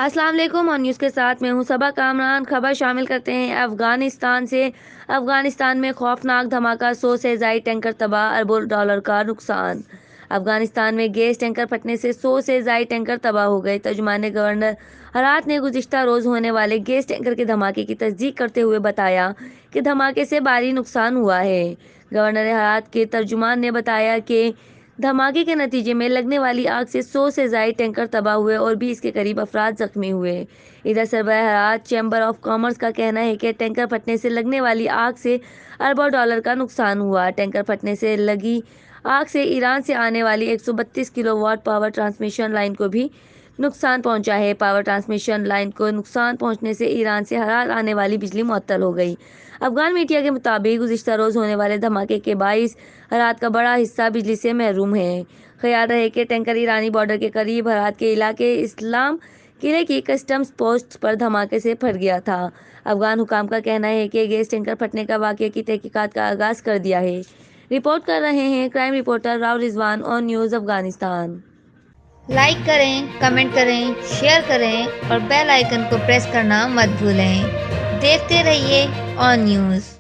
السلام علیکم، اور نیوز کے ساتھ میں ہوں صبا کامران۔ خبر شامل کرتے ہیں افغانستان سے۔ افغانستان میں خوفناک دھماکہ، 100 سے زائد ٹینکر تباہ، اربوں ڈالر کا نقصان۔ افغانستان میں گیس ٹینکر پھٹنے سے 100 سے زائد ٹینکر تباہ ہو گئے۔ ترجمان گورنر ہرات نے گزشتہ روز ہونے والے گیس ٹینکر کے دھماکے کی تصدیق کرتے ہوئے بتایا کہ دھماکے سے بھاری نقصان ہوا ہے۔ گورنر ہرات کے ترجمان نے بتایا کہ دھماکے کے نتیجے میں لگنے والی آگ سے 100 سے زائد ٹینکر تباہ ہوئے اور 20 کے قریب افراد زخمی ہوئے۔ ادھر سربراہ ہرات چیمبر آف کامرس کا کہنا ہے کہ ٹینکر پھٹنے سے لگنے والی آگ سے اربوں ڈالر کا نقصان ہوا۔ ٹینکر پھٹنے سے لگی آگ سے ایران سے آنے والی 132 کلو واٹ پاور ٹرانسمیشن لائن کو بھی نقصان پہنچا ہے۔ پاور ٹرانسمیشن لائن کو نقصان پہنچنے سے ایران سے ہرات آنے والی بجلی معطل ہو گئی۔ افغان میڈیا کے مطابق گزشتہ روز ہونے والے دھماکے کے باعث ہرات کا بڑا حصہ بجلی سے محروم ہے۔ خیال رہے کہ ٹینکر ایرانی بارڈر کے قریب ہرات کے علاقے اسلام قلعے کی کسٹمز پوسٹ پر دھماکے سے پھٹ گیا تھا۔ افغان حکام کا کہنا ہے کہ گیس ٹینکر پھٹنے کا واقعے کی تحقیقات کا آغاز کر دیا ہے۔ رپورٹ کر رہے ہیں کرائم رپورٹر راؤ رضوان آن نیوز افغانستان۔ لائک کریں، کمنٹ کریں، شیئر کریں اور بیل آئیکن کو پریس کرنا مت بھولیں۔ دیکھتے رہیے آن نیوز۔